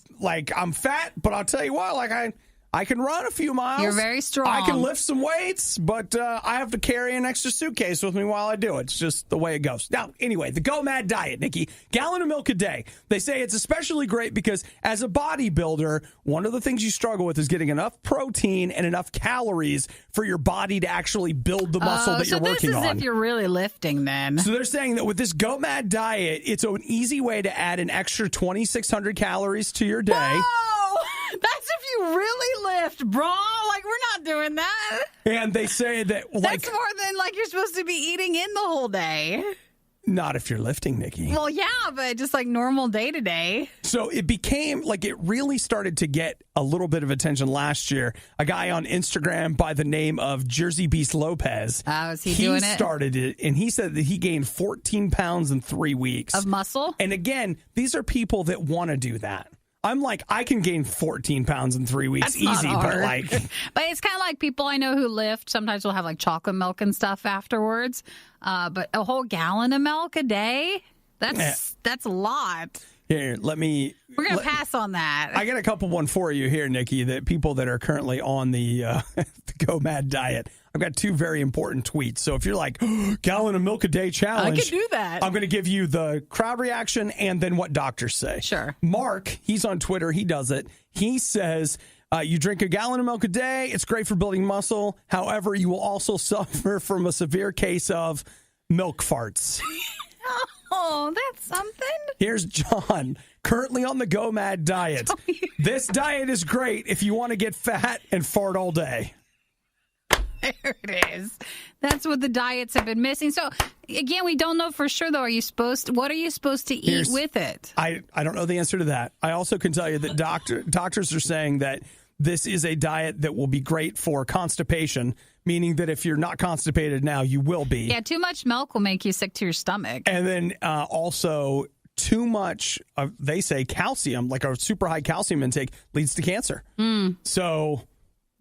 fat, but I'll tell you what, like I can run a few miles. You're very strong. I can lift some weights, but I have to carry an extra suitcase with me while I do it. It's just the way it goes. Now, anyway, the GOMAD diet, Nikki, gallon of milk a day. They say it's especially great because as a bodybuilder, one of the things you struggle with is getting enough protein and enough calories for your body to actually build the muscle that you're working on. So this is if you're really lifting then. So they're saying that with this GOMAD diet, it's an easy way to add an extra 2,600 calories to your day. Whoa! That's if you really lift, bro. Like, we're not doing that. And they say that, like, that's more than like you're supposed to be eating in the whole day. Not if you're lifting, Nikki. Well, yeah, but just like normal day to day. So it became like it really started to get a little bit of attention last year. A guy on Instagram by the name of Jersey Beast Lopez. Is he doing it? He started it, and he said that he gained 14 pounds in 3 weeks. Of muscle? And again, these are people that want to do that. I'm like, I can gain 14 pounds in 3 weeks. That's easy, but like. But it's kind of like people I know who lift. Sometimes will have like chocolate milk and stuff afterwards. But a whole gallon of milk a day, that's a lot. Here, we're going to pass on that. I got a couple one for you here, Nikki, that people that are currently on the GOMAD diet. I've got two very important tweets. So if you're like, gallon of milk a day challenge. I can do that. I'm going to give you the crowd reaction and then what doctors say. Sure. Mark, he's on Twitter. He does it. He says, you drink a gallon of milk a day. It's great for building muscle. However, you will also suffer from a severe case of milk farts. Oh, that's something. Here's John, currently on the GOMAD diet. This diet is great if you want to get fat and fart all day. There it is. That's what the diets have been missing. So, again, we don't know for sure, though. What are you supposed to eat with it? I don't know the answer to that. I also can tell you that doctors are saying that this is a diet that will be great for constipation, meaning that if you're not constipated now, you will be. Yeah, too much milk will make you sick to your stomach. And then also too much, they say calcium, like a super high calcium intake, leads to cancer. So...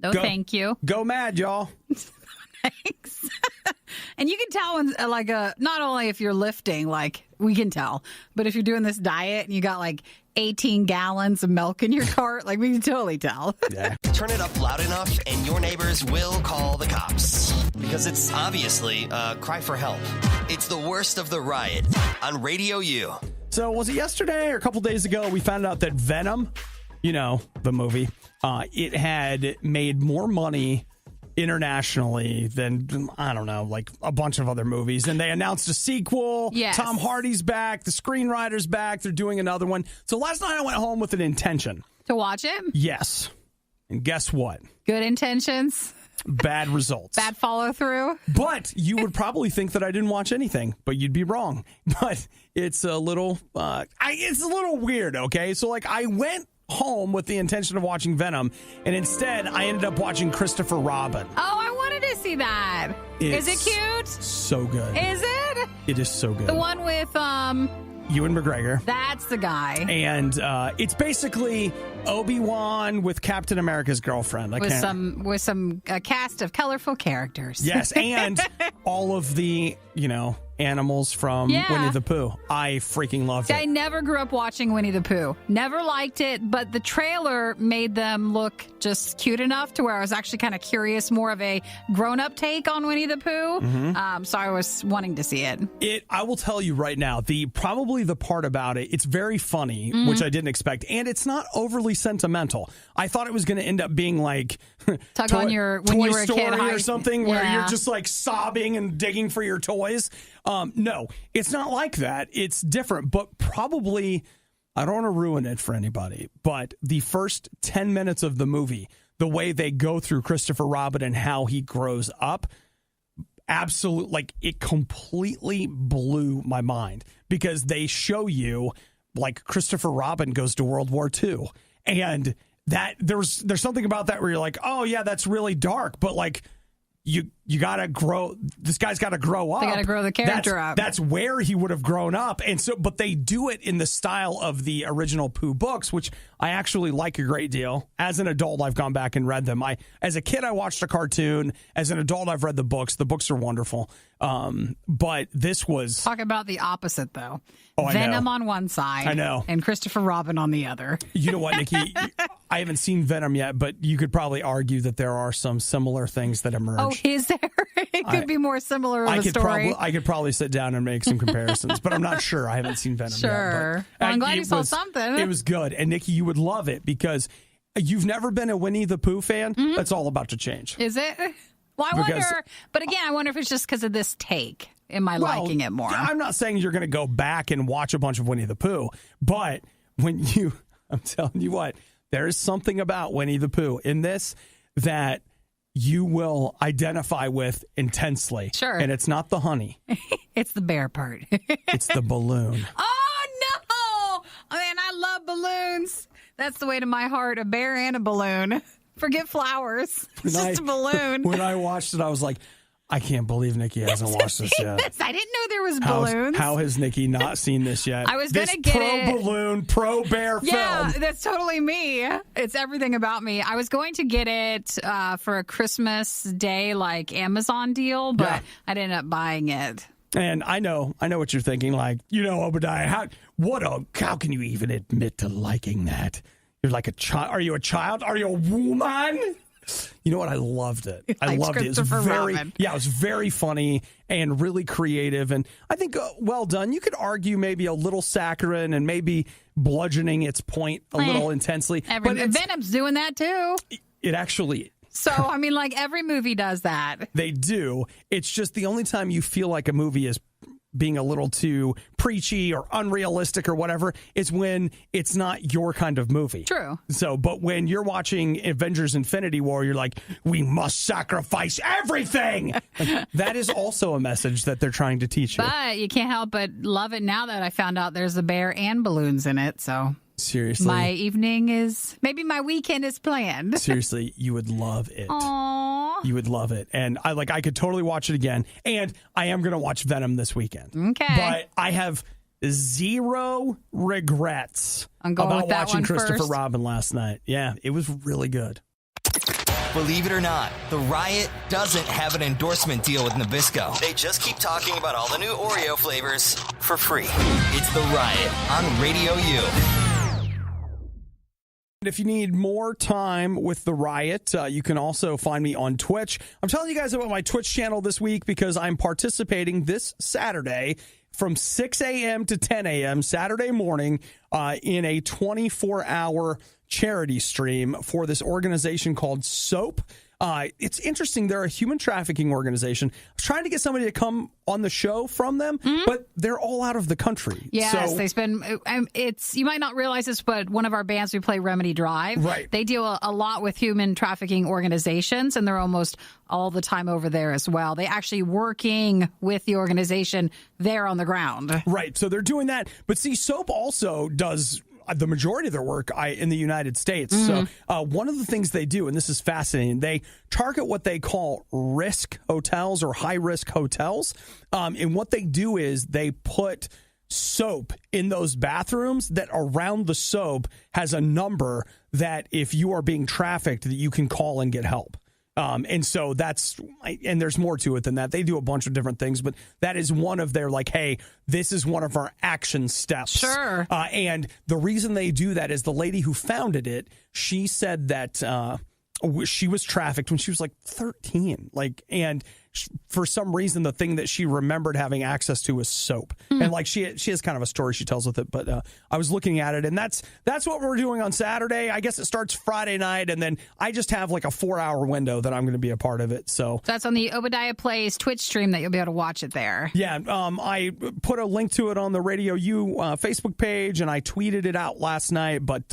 No, thank you. Go mad, y'all. Thanks. And you can tell when, not only if you're lifting, we can tell, but if you're doing this diet and you got 18 gallons of milk in your cart, we can totally tell. Yeah. Turn it up loud enough and your neighbors will call the cops. Because it's obviously a cry for help. It's the worst of the riot on RadioU. So was it yesterday or a couple days ago we found out that Venom, the movie, it had made more money internationally than, I don't know, a bunch of other movies. And they announced a sequel. Yes. Tom Hardy's back. The screenwriter's back. They're doing another one. So last night I went home with an intention. To watch it? Yes. And guess what? Good intentions. Bad results. Bad follow through. But you would probably think that I didn't watch anything, but you'd be wrong. But it's a little, weird, okay? So I went home with the intention of watching Venom, and instead I ended up watching Christopher Robin. Oh, I wanted to see that. Is it cute? So good. Is it? It is so good. The one with Ewan McGregor. That's the guy. And it's basically Obi-Wan with Captain America's girlfriend. With some cast of colorful characters. Yes, and all of the, animals from Winnie the Pooh. I freaking loved it. I never grew up watching Winnie the Pooh. Never liked it, but the trailer made them look just cute enough to where I was actually kind of curious, more of a grown-up take on Winnie the Pooh. Mm-hmm. So I was wanting to see it. I will tell you right now, probably the part about it, it's very funny, which I didn't expect, and it's not overly sentimental. I thought it was going to end up being like Tug on your when Toy you were a Story kid or something where you're just sobbing and digging for your toys. No, it's not like that. It's different, but probably, I don't want to ruin it for anybody, but the first 10 minutes of the movie, the way they go through Christopher Robin and how he grows up, absolutely, it completely blew my mind because they show you, Christopher Robin goes to World War II, and that there's something about that where you're like, oh yeah, that's really dark, but you gotta grow. This guy's got to grow up. They got to grow the character up. That's where he would have grown up, and so. But they do it in the style of the original Pooh books, which I actually like a great deal. As an adult, I've gone back and read them. As a kid, I watched a cartoon. As an adult, I've read the books. The books are wonderful. But this was talk about the opposite, though. Oh, Venom on one side, I know, and Christopher Robin on the other. You know what, Nikki? I haven't seen Venom yet, but you could probably argue that there are some similar things that emerge. Oh, is there? It could be more similar of a story. I could probably sit down and make some comparisons, but I'm not sure. I haven't seen Venom yet. Well, I'm glad you saw something. It was good. And Nikki, you would love it because you've never been a Winnie the Pooh fan. Mm-hmm. That's all about to change. Is it? Well, I wonder, but again, I wonder if it's just because of this take. Am I liking it more? I'm not saying you're going to go back and watch a bunch of Winnie the Pooh, but I'm telling you what, there is something about Winnie the Pooh in this that you will identify with intensely. Sure. And it's not the honey. It's the bear part. It's the balloon. Oh, no! Man, I love balloons. That's the way to my heart, a bear and a balloon. Forget flowers. It's just a balloon. When I watched it, I was like, I can't believe Nikki hasn't watched this yet. I didn't know there was balloons. How has Nikki not seen this yet? I was going to get it. Pro-balloon, pro-bear film. Yeah, that's totally me. It's everything about me. I was going to get it for a Christmas Day, Amazon deal, but I ended up buying it. And I know what you're thinking. Obadiah, how can you even admit to liking that? You're like a child. Are you a child? Are you a woman? You know what? I loved it. I loved it. It was very funny and really creative. And I think well done. You could argue maybe a little saccharine and maybe bludgeoning its point a little intensely. But Venom's doing that too. It actually. So, every movie does that. They do. It's just the only time you feel like a movie is being a little too preachy or unrealistic or whatever is when it's not your kind of movie. True. So, but when you're watching Avengers Infinity War, you're like, we must sacrifice everything. Like, that is also a message that they're trying to teach you. But you can't help but love it now that I found out there's a bear and balloons in it. So seriously, my evening is, maybe my weekend is planned. Seriously, you would love it. Aww. You would love it. And I could totally watch it again. And I am going to watch Venom this weekend. Okay. But I have zero regrets about watching Christopher first. Robin last night. Yeah, it was really good. Believe it or not, the Riot doesn't have an endorsement deal with Nabisco. They just keep talking about all the new Oreo flavors for free. It's the Riot on Radio U. If you need more time with the Riot, you can also find me on Twitch. I'm telling you guys about my Twitch channel this week because I'm participating this Saturday from 6 a.m. to 10 a.m. Saturday morning in a 24-hour charity stream for this organization called SOAP. It's interesting. They're a human trafficking organization. I was trying to get somebody to come on the show from them, but they're all out of the country. Yes, so, they spend. You might not realize this, but one of our bands, we play Remedy Drive. Right. They deal a lot with human trafficking organizations, and they're almost all the time over there as well. They actually working with the organization there on the ground. Right. So they're doing that. But see, SOAP also does the majority of their work in the United States. So one of the things they do, and this is fascinating, they target what they call risk hotels or high-risk hotels. And what they do is they put soap in those bathrooms that around the soap has a number that if you are being trafficked, that you can call and get help. And so and there's more to it than that. They do a bunch of different things, but that is one of their hey, this is one of our action steps. Sure. And the reason they do that is the lady who founded it, she said that she was trafficked when she was 13. And for some reason, the thing that she remembered having access to was soap. And she has kind of a story she tells with it. But I was looking at it, and that's what we're doing on Saturday. I guess it starts Friday night, and then I just have a 4-hour window that I'm going to be a part of it. So that's on the Obadiah Plays Twitch stream that you'll be able to watch it there. Yeah, I put a link to it on the Radio U Facebook page, and I tweeted it out last night. But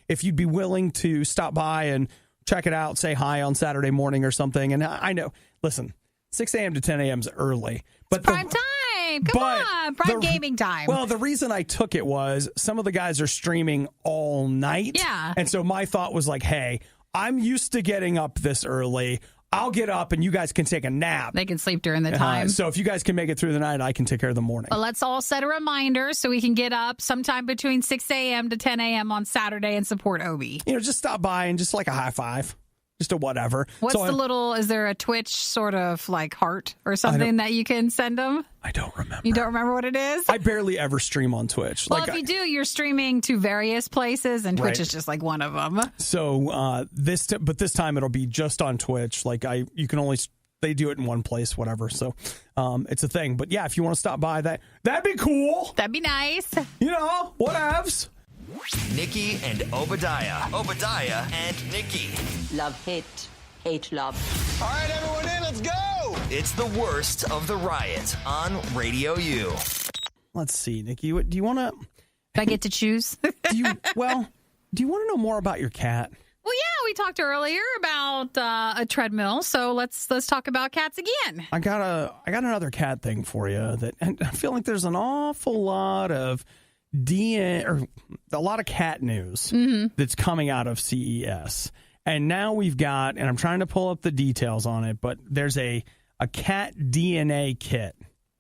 if you'd be willing to stop by and check it out, say hi on Saturday morning or something. And I know, listen, 6 a.m. to 10 a.m. is early. But it's prime time. Come on. Prime gaming time. Well, the reason I took it was some of the guys are streaming all night. Yeah. And so my thought was hey, I'm used to getting up this early. I'll get up and you guys can take a nap. They can sleep during the time. So if you guys can make it through the night, I can take care of the morning. Well, let's all set a reminder so we can get up sometime between 6 a.m. to 10 a.m. on Saturday and support Obi. Just stop by and just a high five. Just a whatever. What's is there a Twitch sort of heart or something that you can send them? I don't remember. You don't remember what it is? I barely ever stream on Twitch. Well, if you do, you're streaming to various places, and Twitch is just one of them. So this time it'll be just on Twitch. You can only, they do it in one place, whatever. So it's a thing. But yeah, if you want to stop by, that'd be cool. That'd be nice. Whatevs. Nikki and Obadiah. Obadiah and Nikki. Love, hate, hate, love. All right, everyone in, let's go. It's the worst of the Riot on Radio U. Let's see, Nikki. Do you want to? Do I get to choose? Do you want to know more about your cat? Well, yeah, we talked earlier about a treadmill, so let's talk about cats again. I got another cat thing for you and I feel like there's an awful lot of a lot of cat news that's coming out of CES. And now we've got, and I'm trying to pull up the details on it, but there's a cat DNA kit.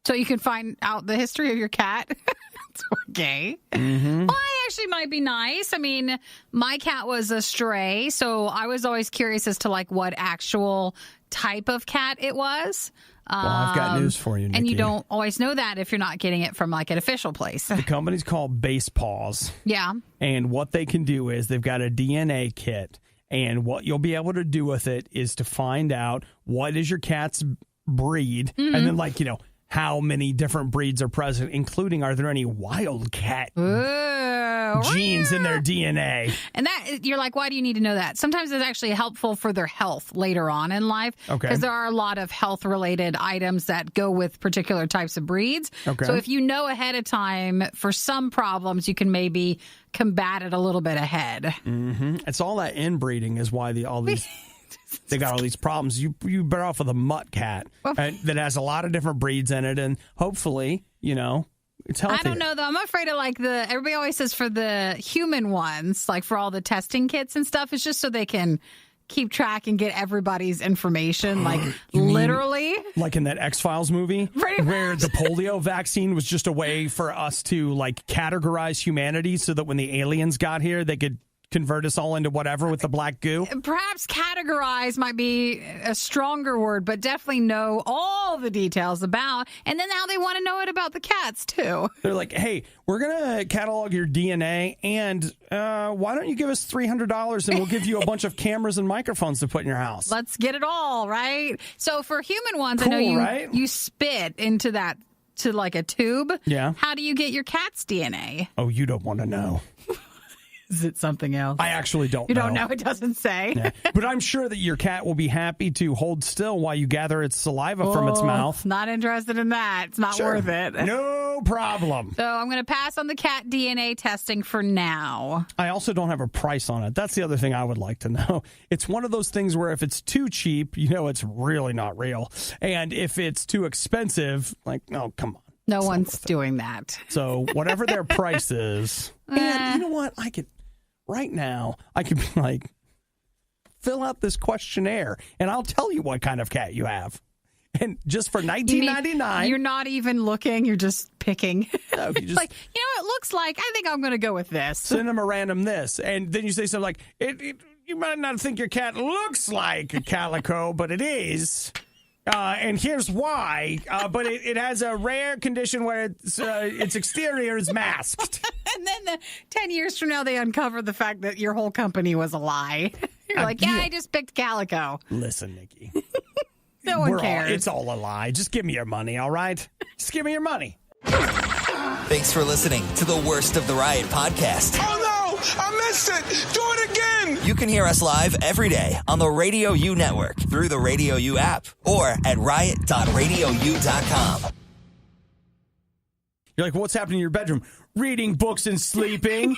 So you can find out the history of your cat? It's okay. Mm-hmm. Well, I actually might be nice. I mean, my cat was a stray, so I was always curious as to what actual type of cat it was. Well, I've got news for you, Nikki. And you don't always know that if you're not getting it from an official place. The company's called Base Paws. Yeah. And what they can do is they've got a DNA kit. And what you'll be able to do with it is to find out what is your cat's breed. And then how many different breeds are present, including are there any wild cat? Ooh, genes in their DNA. And that you're like, why do you need to know that? Sometimes it's actually helpful for their health later on in life. Okay. Because there are a lot of health-related items that go with particular types of breeds. Okay. So if you know ahead of time for some problems, you can maybe combat it a little bit ahead. Mm-hmm. It's all that inbreeding is why all these... They got all these problems. You better off with a mutt cat that has a lot of different breeds in it, and hopefully, it's healthy. I don't know, though. I'm afraid of everybody always says for the human ones, like for all the testing kits and stuff, it's just so they can keep track and get everybody's information, literally. Like in that X-Files movie where the polio vaccine was just a way for us to categorize humanity so that when the aliens got here, they could convert us all into whatever with the black goo? Perhaps categorize might be a stronger word, but definitely know all the details about. And then now they want to know it about the cats, too. They're like, hey, we're going to catalog your DNA, and why don't you give us $300 and we'll give you a bunch of cameras and microphones to put in your house. Let's get it all, right? So for human ones, cool, I know right? you spit into that to a tube. Yeah. How do you get your cat's DNA? Oh, you don't want to know. Is it something else? I actually don't know. You don't know? It doesn't say. Yeah. But I'm sure that your cat will be happy to hold still while you gather its saliva from its mouth. Not interested in that. It's not worth it. No problem. So I'm going to pass on the cat DNA testing for now. I also don't have a price on it. That's the other thing I would like to know. It's one of those things where if it's too cheap, it's really not real. And if it's too expensive, oh, come on. No one's doing that. So whatever their price is. And you know what? Right now, I could be fill out this questionnaire, and I'll tell you what kind of cat you have. And just for $19.99. You're not even looking. You're just picking. No, you just, it looks like, I think I'm going to go with this. Send them a random this. And then you say something like, you might not think your cat looks like a calico, but it is. And here's why. But it has a rare condition where its exterior is masked. And then 10 years from now, they uncover the fact that your whole company was a lie. You're I just picked calico. Listen, Nikki. No one cares. It's all a lie. Just give me your money, all right? Just give me your money. Thanks for listening to the Worst of the Riot podcast. Oh, no! I missed it! Do it again! You can hear us live every day on the RadioU network through the RadioU app or at riot.radiou.com. You're like, what's happening in your bedroom? Reading books and sleeping.